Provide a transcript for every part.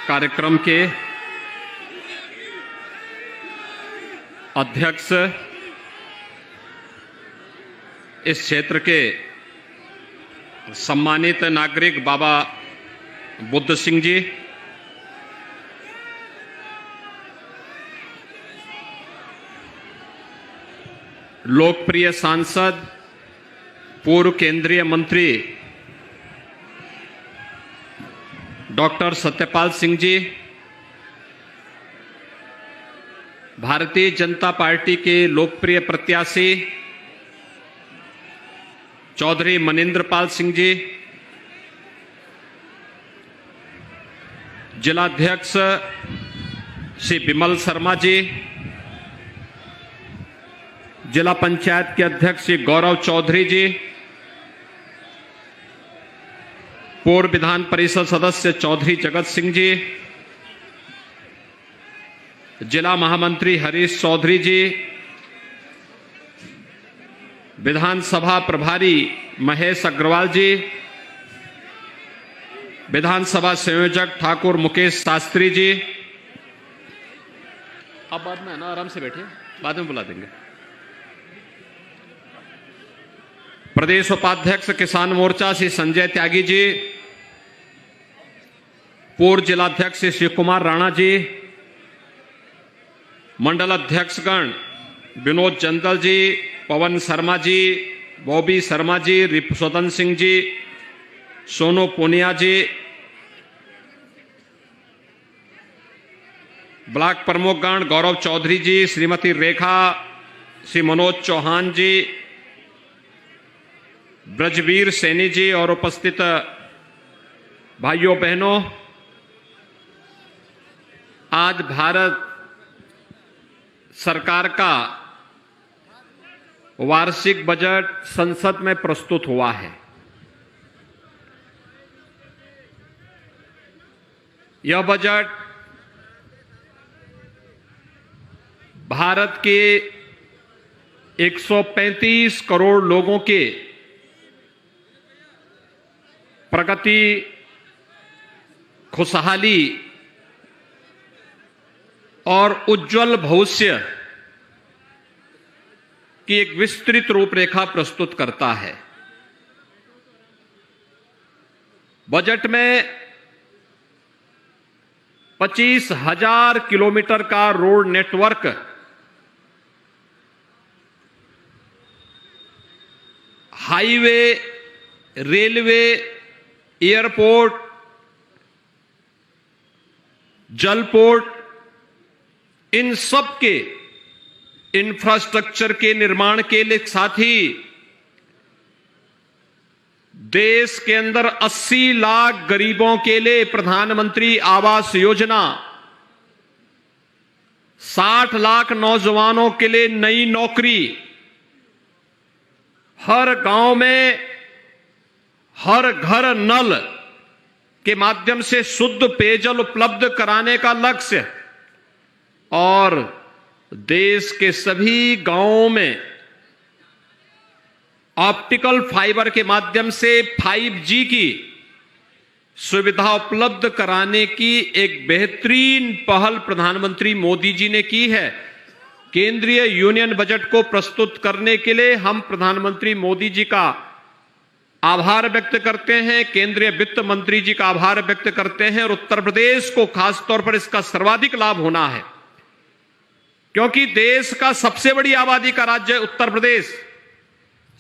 कार्यक्रम के अध्यक्ष, इस क्षेत्र के सम्मानित नागरिक बाबा बुद्ध सिंह जी, लोकप्रिय सांसद, पूर्व केंद्रीय मंत्री डॉक्टर सत्यपाल सिंह जी, भारतीय जनता पार्टी के लोकप्रिय प्रत्याशी चौधरी मनिंदर पाल सिंह जी, जिलाध्यक्ष श्री विमल शर्मा जी, जिला पंचायत के अध्यक्ष श्री गौरव चौधरी जी, पूर्व विधान परिषद सदस्य चौधरी जगत सिंह जी, जिला महामंत्री हरीश चौधरी जी, विधानसभा प्रभारी महेश अग्रवाल जी, विधानसभा संयोजक ठाकुर मुकेश शास्त्री जी। अब बाद में ना आराम से बैठे, बाद में बुला देंगे। प्रदेश उपाध्यक्ष किसान मोर्चा श्री संजय त्यागी जी, पूर्व जिलाध्यक्ष श्री शिव कुमार राणा जी, मंडल अध्यक्षगण विनोद जंदल जी, पवन शर्मा जी, बॉबी शर्मा जी, रिपुसदन सिंह जी, सोनू पूनिया जी, ब्लॉक प्रमुखगण गौरव चौधरी जी, श्रीमती रेखा, श्री मनोज चौहान जी, ब्रजवीर सैनी जी और उपस्थित भाइयों बहनों, आज भारत सरकार का वार्षिक बजट संसद में प्रस्तुत हुआ है। यह बजट भारत के 135 करोड़ लोगों के प्रगति, खुशहाली और उज्जवल भविष्य की एक विस्तृत रूपरेखा प्रस्तुत करता है। बजट में 25,000 किलोमीटर का road network, highway, railway, airport, जलपोर्ट, इन सब के इंफ्रास्ट्रक्चर के निर्माण के लिए साथ ही देश के अंदर 80 लाख गरीबों के लिए प्रधानमंत्री आवास योजना, 60 लाख नौजवानों के लिए नई नौकरी, हर गांव में हर घर नल के माध्यम से शुद्ध पेयजल उपलब्ध कराने का लक्ष्य और देश के सभी गांवों में ऑप्टिकल फाइबर के माध्यम से 5G की सुविधा उपलब्ध कराने की एक बेहतरीन पहल प्रधानमंत्री मोदी जी ने की है। केंद्रीय यूनियन बजट को प्रस्तुत करने के लिए हम प्रधानमंत्री मोदी जी का आभार व्यक्त करते हैं, केंद्रीय वित्त मंत्री जी का आभार व्यक्त करते हैं और उत्तर प्रदेश को खासतौर पर इसका सर्वाधिक लाभ होना है, क्योंकि देश का सबसे बड़ी आबादी का राज्य उत्तर प्रदेश,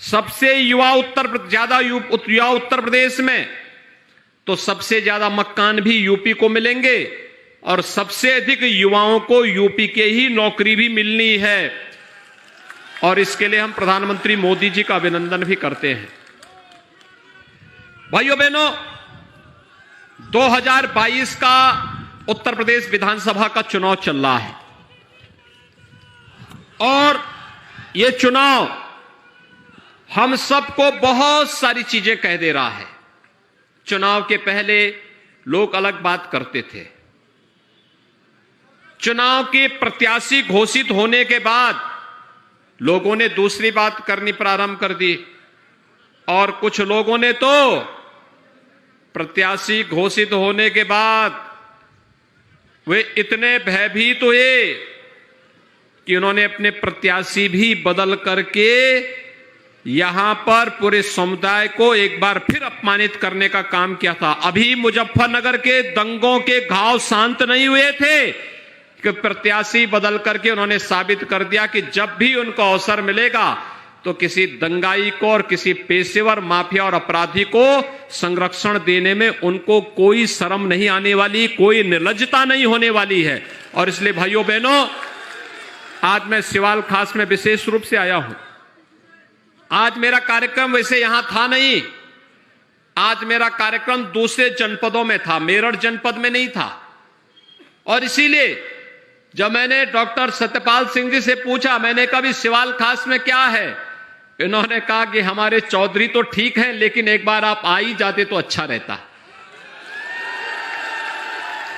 सबसे युवा ज्यादा युवा उत्तर प्रदेश में, तो सबसे ज्यादा मकान भी यूपी को मिलेंगे और सबसे अधिक युवाओं को यूपी के ही नौकरी भी मिलनी है और इसके लिए हम प्रधानमंत्री मोदी जी का अभिनंदन भी करते हैं। भाइयों बहनों, 2022 का उत्तर प्रदेश विधानसभा का चुनाव चल रहा है और यह चुनाव हम सबको बहुत सारी चीजें कह दे रहा है। चुनाव के पहले लोग अलग बात करते थे, चुनाव के प्रत्याशी घोषित होने के बाद लोगों ने दूसरी बात करनी प्रारंभ कर दी और कुछ लोगों ने तो प्रत्याशी घोषित होने के बाद वे इतने भयभीत हुए कि उन्होंने अपने प्रत्याशी भी बदल करके यहां पर पूरे समुदाय को एक बार फिर अपमानित करने का काम किया था। अभी मुजफ्फरनगर के दंगों के घाव शांत नहीं हुए थे कि प्रत्याशी बदल करके उन्होंने साबित कर दिया कि जब भी उनको अवसर मिलेगा तो किसी दंगाई को और किसी पेशेवर माफिया और अपराधी को संरक्षण देने में उनको कोई शर्म नहीं आने वाली, कोई निर्लज्जता नहीं होने वाली है। और इसलिए भाइयों बहनों, आज मैं सिवाल खास में विशेष रूप से आया हूं। आज मेरा कार्यक्रम वैसे यहां था नहीं, आज मेरा कार्यक्रम दूसरे जनपदों में था, मेरठ जनपद में नहीं था। और इसीलिए जब मैंने डॉक्टर सत्यपाल सिंह जी से पूछा, मैंने कहा भी सिवाल खास में क्या है, इन्होंने कहा कि हमारे चौधरी तो ठीक हैं, लेकिन एक बार आप आ ही जाते तो अच्छा रहता।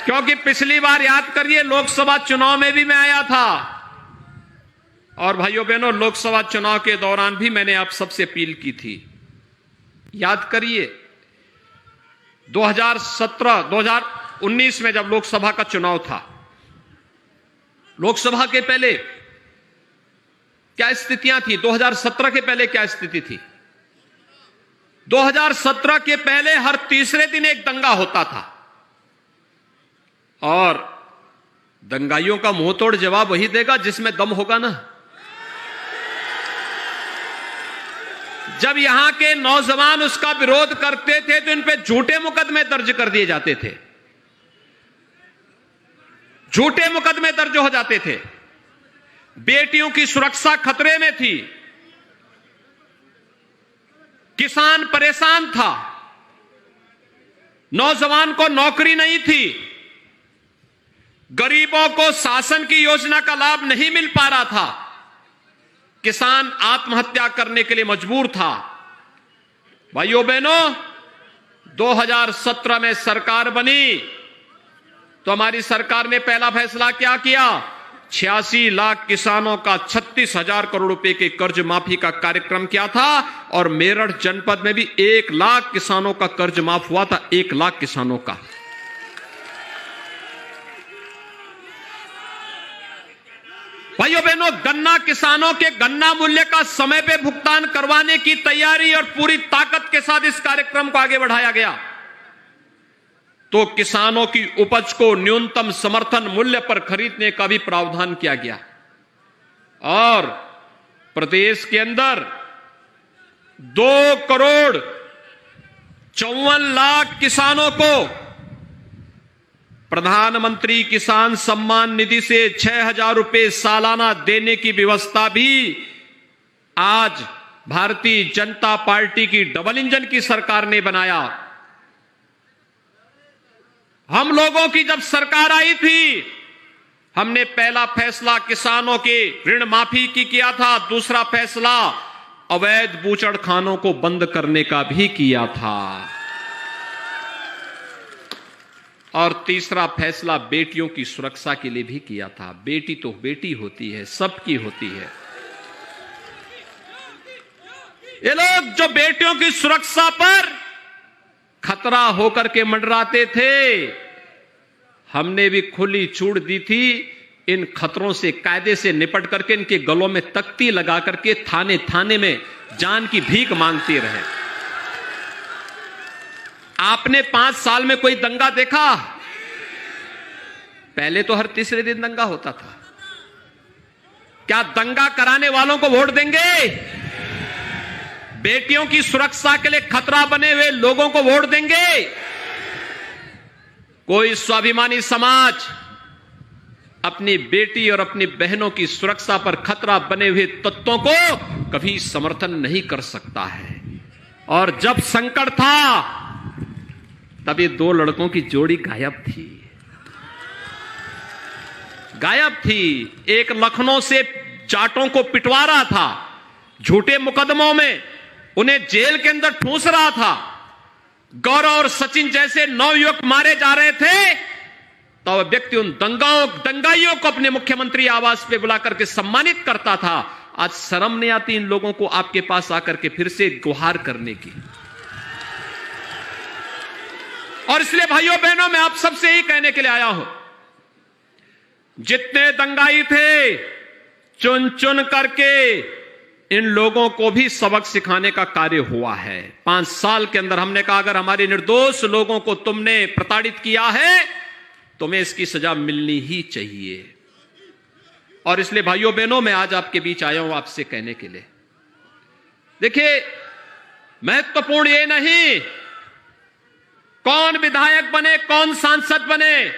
क्योंकि पिछली बार याद करिए लोकसभा चुनाव में भी मैं आया था, और भाइयों बहनों लोकसभा चुनाव के दौरान भी मैंने आप सबसे अपील की थी। याद करिए 2019 में जब लोकसभा का चुनाव था, लोकसभा के पहले क्या स्थितियां थी, 2017 के पहले क्या स्थिति थी। 2017 के पहले हर तीसरे दिन एक दंगा होता था, और दंगाइयों का मुंहतोड़ जवाब वही देगा जिसमें दम होगा ना। जब यहां के नौजवान उसका विरोध करते थे तो इन पे झूठे मुकदमे दर्ज कर दिए जाते थे, झूठे मुकदमे दर्ज हो जाते थे। बेटियों की सुरक्षा खतरे में थी, किसान परेशान था, नौजवान को नौकरी नहीं थी, गरीबों को शासन की योजना का लाभ नहीं मिल पा रहा था, किसान आत्महत्या करने के लिए मजबूर था। भाइयों बहनों, 2017 में सरकार बनी तो हमारी सरकार ने पहला फैसला क्या किया, 86 लाख किसानों का 36,000 करोड़ रुपए के कर्ज माफी का कार्यक्रम किया था, और मेरठ जनपद में भी 1 लाख किसानों का कर्ज माफ हुआ था, 1 लाख किसानों का। भाइयों बहनों, गन्ना किसानों के गन्ना मूल्य का समय पे भुगतान करवाने की तैयारी और पूरी ताकत के साथ इस कार्यक्रम को आगे बढ़ाया गया। तो किसानों की उपज को न्यूनतम समर्थन मूल्य पर खरीदने का भी प्रावधान किया गया, और प्रदेश के अंदर 2,54,00,000 किसानों को प्रधानमंत्री किसान सम्मान निधि से 6,000 रुपए सालाना देने की व्यवस्था भी आज भारतीय जनता पार्टी की डबल इंजन की सरकार ने बनाया। हम लोगों की जब सरकार आई थी, हमने पहला फैसला किसानों के ऋण माफी की किया था, दूसरा फैसला अवैध बूचड़खानों को बंद करने का भी किया था, और तीसरा फैसला बेटियों की सुरक्षा के लिए भी किया था। बेटी तो बेटी होती है, सबकी होती है। ये लोग जो बेटियों की सुरक्षा पर खतरा होकर के मंडराते थे, हमने भी खुली छूट दी थी इन खतरों से कायदे से निपट करके इनके गलों में तख्ती लगा करके थाने थाने में जान की भीख मांगते रहे। आपने 5 साल में कोई दंगा देखा? पहले तो हर तीसरे दिन दंगा होता था। क्या दंगा कराने वालों को वोट देंगे? बेटियों की सुरक्षा के लिए खतरा बने हुए लोगों को वोट देंगे? कोई स्वाभिमानी समाज अपनी बेटी और अपनी बहनों की सुरक्षा पर खतरा बने हुए तत्वों को कभी समर्थन नहीं कर सकता है। और जब संकट था तब ये 2 लड़कों की जोड़ी गायब थी, गायब थी। एक लखनऊ से जाटों को पिटवा रहा था, झूठे मुकदमों में उन्हें जेल के अंदर ठूंस रहा था। गौरव और सचिन जैसे 9 युवक मारे जा रहे थे, तो वह व्यक्ति उन दंगाइयों को अपने मुख्यमंत्री आवास पे बुला करके सम्मानित करता था। आज शर्म नहीं आती इन लोगों को आपके पास आकर के फिर से गुहार करने की। और इसलिए भाइयों बहनों, मैं आप सबसे यही कहने के लिए आया हूं जितने दंगाई थे, चुन चुन करके इन लोगों को भी सबक सिखाने का कार्य हुआ है। 5 साल के अंदर हमने कहा अगर हमारे निर्दोष लोगों को तुमने प्रताड़ित किया है, तुम्हें इसकी सजा मिलनी ही चाहिए। और इसलिए भाइयों बहनों, मैं आज आपके बीच आया हूं आपसे कहने के लिए, देखिए, महत्वपूर्ण ये नहीं कौन विधायक बने, कौन सांसद बने,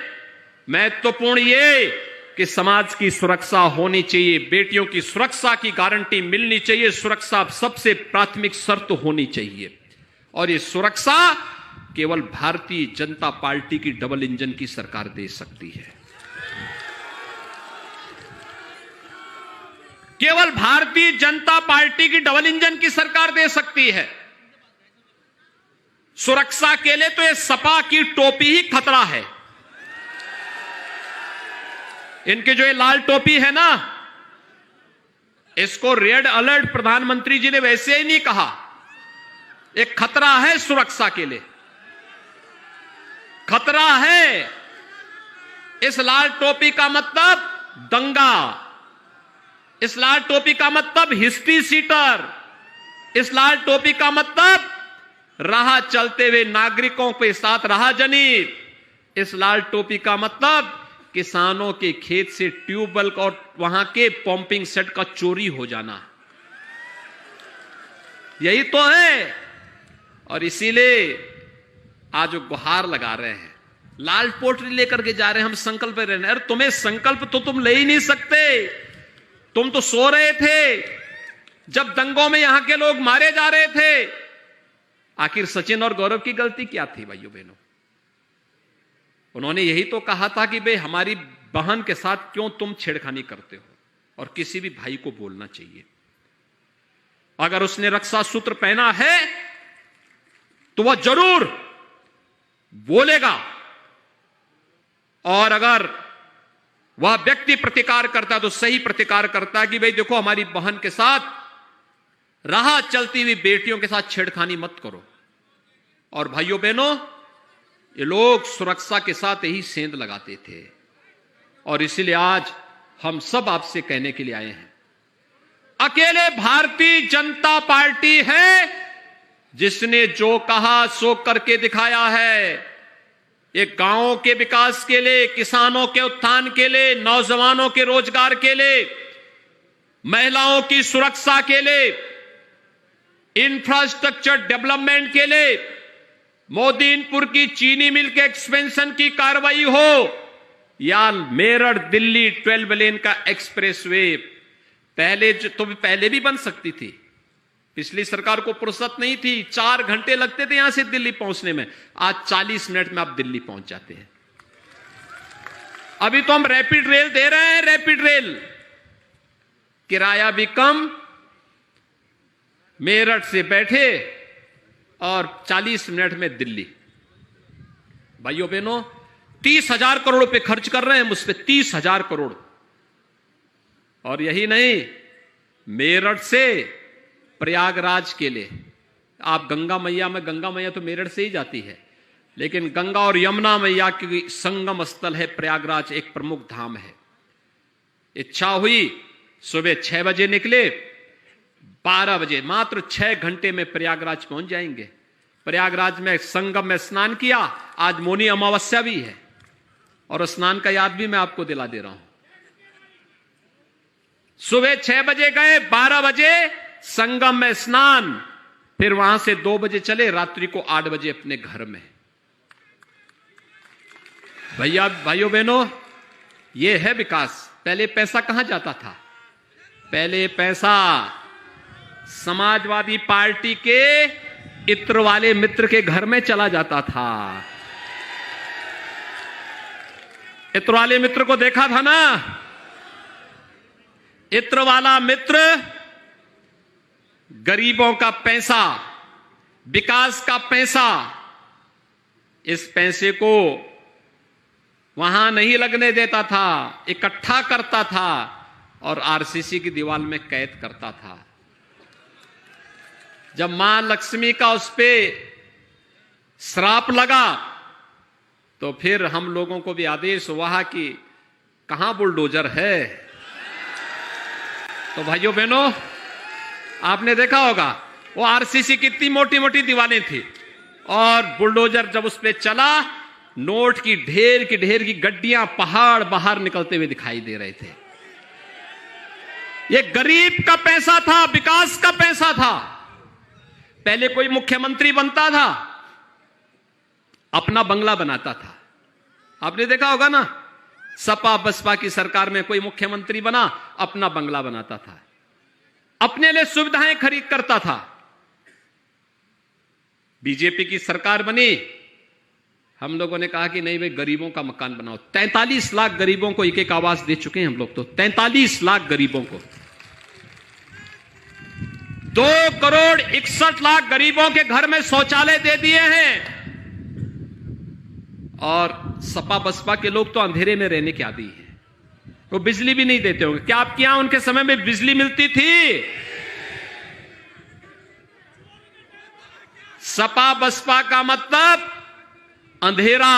महत्वपूर्ण ये कि समाज की सुरक्षा होनी चाहिए, बेटियों की सुरक्षा की गारंटी मिलनी चाहिए, सुरक्षा सबसे प्राथमिक शर्त होनी चाहिए। और ये सुरक्षा केवल भारतीय जनता पार्टी की डबल इंजन की सरकार दे सकती है। केवल भारतीय जनता पार्टी की डबल इंजन की सरकार दे सकती है। सुरक्षा के लिए तो ये सपा की टोपी ही खतरा है। इनकी जो ये लाल टोपी है ना, इसको रेड अलर्ट प्रधानमंत्री जी ने वैसे ही नहीं कहा, एक खतरा है सुरक्षा के लिए, खतरा है। इस लाल टोपी का मतलब दंगा, इस लाल टोपी का मतलब हिस्ट्री सीटर, इस लाल टोपी का मतलब राह चलते हुए नागरिकों के साथ राहजनी, इस लाल टोपी का मतलब किसानों के खेत से ट्यूबवेल और वहां के पंपिंग सेट का चोरी हो जाना, यही तो है। और इसीलिए आज गुहार लगा रहे हैं, लाल पोटली लेकर के जा रहे हैं, हम संकल्प पे रहने। अरे तुम्हें संकल्प तो तुम ले ही नहीं सकते, तुम तो सो रहे थे जब दंगों में यहां के लोग मारे जा रहे थे। आखिर सचिन और गौरव की गलती क्या थी भाइयों बहनों? उन्होंने यही तो कहा था कि भाई हमारी बहन के साथ क्यों तुम छेड़खानी करते हो, और किसी भी भाई को बोलना चाहिए। अगर उसने रक्षा सूत्र पहना है तो वह जरूर बोलेगा, और अगर वह व्यक्ति प्रतिकार करता है तो सही प्रतिकार करता है कि भाई देखो हमारी बहन के साथ, राह चलती हुई बेटियों के साथ छेड़खानी मत करो। और भाइयों बहनों, ये लोग सुरक्षा के साथ यही सेंध लगाते थे, और इसीलिए आज हम सब आपसे कहने के लिए आए हैं, अकेले भारतीय जनता पार्टी है जिसने जो कहा सो करके दिखाया है। एक गांवों के विकास के लिए, किसानों के उत्थान के लिए, नौजवानों के रोजगार के लिए, महिलाओं की सुरक्षा के लिए, इंफ्रास्ट्रक्चर डेवलपमेंट के लिए, मोदीनपुर की चीनी मिल के एक्सपेंशन की कार्रवाई हो, या मेरठ दिल्ली 12 लेन का एक्सप्रेसवे, पहले भी बन सकती थी। पिछली सरकार को फुर्सत नहीं थी, 4 घंटे लगते थे यहां से दिल्ली पहुंचने में, आज 40 मिनट में आप दिल्ली पहुंच जाते हैं। अभी तो हम रैपिड रेल दे रहे हैं, रैपिड रेल, किराया भी कम, मेरठ से बैठे और 40 मिनट में दिल्ली। भाइयों बहनों, 30,000 करोड़ रुपए खर्च कर रहे हैं मुझ पे, 30,000 करोड़। और यही नहीं, मेरठ से प्रयागराज के लिए आप गंगा मैया तो मेरठ से ही जाती है, लेकिन गंगा और यमुना मैया की संगम स्थल है प्रयागराज, एक प्रमुख धाम है। इच्छा हुई सुबह 6 बजे निकले, 12 बजे, मात्र 6 घंटे में प्रयागराज पहुंच जाएंगे। प्रयागराज में संगम में स्नान किया, आज मौनी अमावस्या भी है, और स्नान का याद भी मैं आपको दिला दे रहा हूं। सुबह 6 बजे गए, 12 बजे संगम में स्नान, फिर वहां से 2 बजे चले, रात्रि को 8 बजे अपने घर में। भाइयों बहनों, यह है विकास। पहले पैसा कहां जाता था? पहले पैसा समाजवादी पार्टी के इत्र वाले मित्र के घर में चला जाता था। इत्र वाले मित्र को देखा था ना? इत्र वाला मित्र गरीबों का पैसा, विकास का पैसा, इस पैसे को वहां नहीं लगने देता था, इकट्ठा करता था और आरसीसी की दीवार में कैद करता था। जब मां लक्ष्मी का उस पे श्राप लगा तो फिर हम लोगों को भी आदेश हुआ कि कहां बुलडोजर है? तो भाइयों बहनों, आपने देखा होगा वो आरसीसी की इतनी मोटी मोटी दीवारें थी और बुलडोजर जब उस पे चला, नोट की ढेर की गड्डियां पहाड़ बाहर निकलते हुए दिखाई दे रहे थे। ये गरीब का पैसा था, विकास का पैसा था। पहले कोई मुख्यमंत्री बनता था, अपना बंगला बनाता था। आपने देखा होगा ना, सपा बसपा की सरकार में कोई मुख्यमंत्री बना, अपना बंगला बनाता था, अपने लिए सुविधाएं खरीद करता था। बीजेपी की सरकार बनी, हम लोगों ने कहा कि नहीं भाई, गरीबों का मकान बनाओ। 43 लाख गरीबों को एक एक आवास दे चुके हैं हम लोग। तो 43 लाख गरीबों को, 2,61,00,000 गरीबों के घर में शौचालय दे दिए हैं। और सपा बसपा के लोग तो अंधेरे में रहने के आदी हैं, वो बिजली भी नहीं देते होंगे। क्या आपके यहां उनके समय में बिजली मिलती थी? सपा बसपा का मतलब अंधेरा।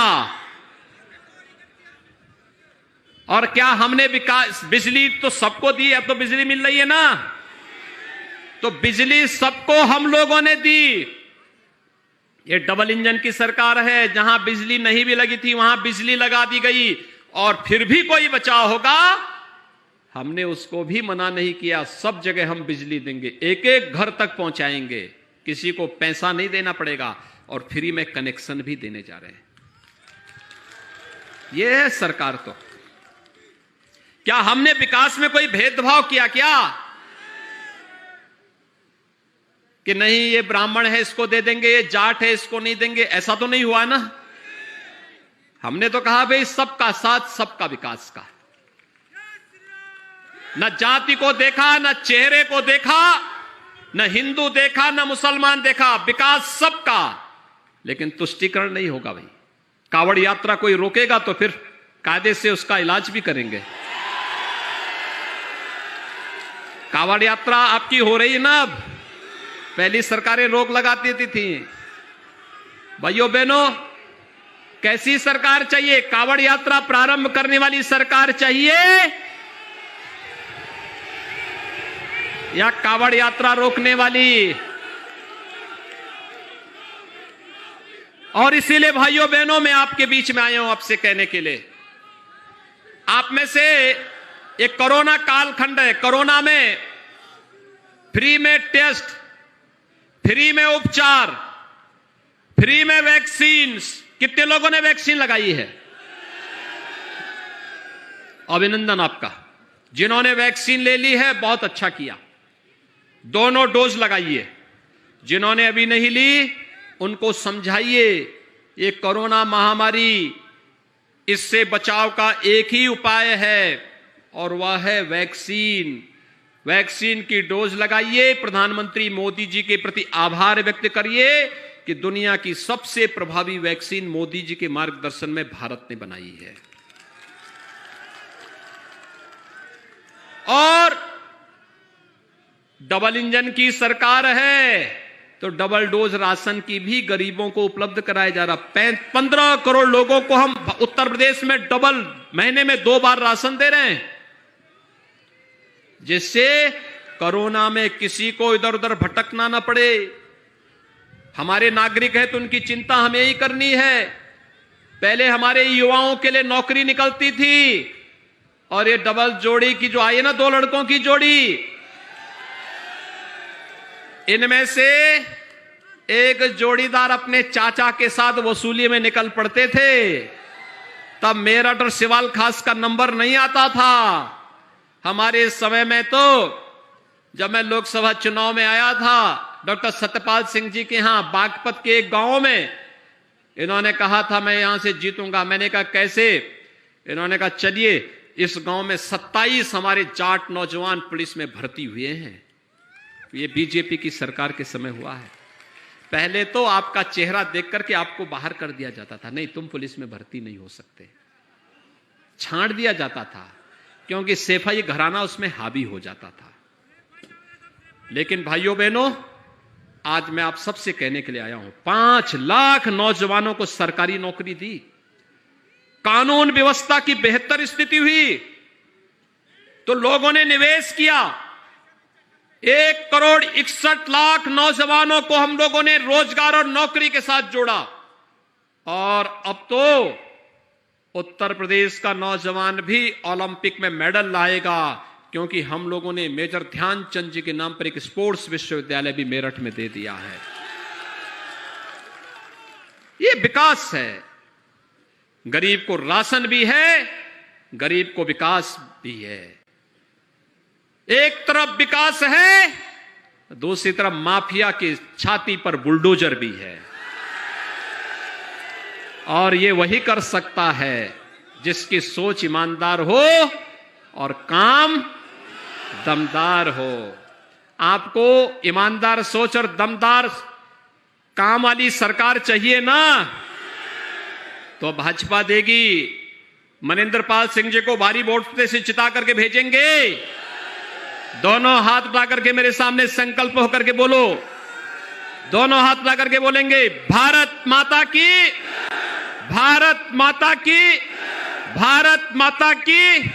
और क्या हमने विकास, बिजली तो सबको दी, अब तो बिजली मिल रही है ना, तो बिजली सबको हम लोगों ने दी। ये डबल इंजन की सरकार है, जहां बिजली नहीं भी लगी थी वहां बिजली लगा दी गई। और फिर भी कोई बचाव होगा, हमने उसको भी मना नहीं किया। सब जगह हम बिजली देंगे, एक एक घर तक पहुंचाएंगे, किसी को पैसा नहीं देना पड़ेगा, और फ्री में कनेक्शन भी देने जा रहे हैं। यह है सरकार। तो क्या हमने विकास में कोई भेदभाव किया क्या? कि नहीं ये ब्राह्मण है इसको दे देंगे, ये जाट है इसको नहीं देंगे, ऐसा तो नहीं हुआ ना। हमने तो कहा भाई सबका साथ सबका विकास का। न जाति को देखा, न चेहरे को देखा, न हिंदू देखा, न मुसलमान देखा, विकास सबका। लेकिन तुष्टीकरण नहीं होगा भाई। कावड़ यात्रा कोई रोकेगा तो फिर कायदे से उसका इलाज भी करेंगे। कावड़ यात्रा आपकी हो रही है ना, अब पहली सरकारें रोक लगाती थी। भाइयों बहनों, कैसी सरकार चाहिए? कावड़ यात्रा प्रारंभ करने वाली सरकार चाहिए या कावड़ यात्रा रोकने वाली? और इसीलिए भाइयों बहनों, मैं आपके बीच में आया हूं आपसे कहने के लिए, आप में से एक कोरोना कालखंड है। कोरोना में फ्री में टेस्ट, फ्री में उपचार, फ्री में वैक्सीन। कितने लोगों ने वैक्सीन लगाई है? अभिनंदन आपका। जिन्होंने वैक्सीन ले ली है बहुत अच्छा किया, दोनों डोज लगाइए। जिन्होंने अभी नहीं ली उनको समझाइए ये कोरोना महामारी, इससे बचाव का एक ही उपाय है और वह है वैक्सीन। वैक्सीन की डोज लगाइए। प्रधानमंत्री मोदी जी के प्रति आभार व्यक्त करिए कि दुनिया की सबसे प्रभावी वैक्सीन मोदी जी के मार्गदर्शन में भारत ने बनाई है। और डबल इंजन की सरकार है तो डबल डोज राशन की भी गरीबों को उपलब्ध कराया जा रहा। 15 करोड़ लोगों को हम उत्तर प्रदेश में डबल, महीने में 2 बार राशन दे रहे हैं, जिससे कोरोना में किसी को इधर उधर भटकना ना पड़े। हमारे नागरिक हैं तो उनकी चिंता हमें ही करनी है। पहले हमारे युवाओं के लिए नौकरी निकलती थी, और ये डबल जोड़ी की जो आई है ना, 2 लड़कों की जोड़ी, इनमें से एक जोड़ीदार अपने चाचा के साथ वसूली में निकल पड़ते थे। तब मेरठ और सिवाल खास का नंबर नहीं आता था। हमारे समय में तो जब मैं लोकसभा चुनाव में आया था, डॉक्टर सत्यपाल सिंह जी के यहां बागपत के एक गांव में, इन्होंने कहा था मैं यहां से जीतूंगा। मैंने कहा कैसे? इन्होंने कहा चलिए, इस गांव में 27 हमारे जाट नौजवान पुलिस में भर्ती हुए हैं। ये बीजेपी की सरकार के समय हुआ है। पहले तो आपका चेहरा देख करके आपको बाहर कर दिया जाता था, नहीं तुम पुलिस में भर्ती नहीं हो सकते, छांट दिया जाता था, क्योंकि सेफाई घराना उसमें हावी हो जाता था। लेकिन भाइयों बहनों, आज मैं आप सबसे कहने के लिए आया हूं, 5 लाख नौजवानों को सरकारी नौकरी दी। कानून व्यवस्था की बेहतर स्थिति हुई, तो लोगों ने निवेश किया। 1,61,00,000 नौजवानों को हम लोगों ने रोजगार और नौकरी के साथ जोड़ा। और अब तो उत्तर प्रदेश का नौजवान भी ओलंपिक में मेडल लाएगा, क्योंकि हम लोगों ने मेजर ध्यानचंद जी के नाम पर एक स्पोर्ट्स विश्वविद्यालय भी मेरठ में दे दिया है। ये विकास है। गरीब को राशन भी है, गरीब को विकास भी है। एक तरफ विकास है, दूसरी तरफ माफिया की छाती पर बुलडोजर भी है। और ये वही कर सकता है जिसकी सोच ईमानदार हो और काम दमदार हो। आपको ईमानदार सोच और दमदार काम वाली सरकार चाहिए ना, तो भाजपा देगी। मनिंदर पाल सिंह जी को भारी वोट से जिता करके भेजेंगे। दोनों हाथ उठा करके मेरे सामने संकल्प होकर के बोलो। दोनों हाथ उठा करके बोलेंगे, भारत माता की, भारत माता की, भारत माता की।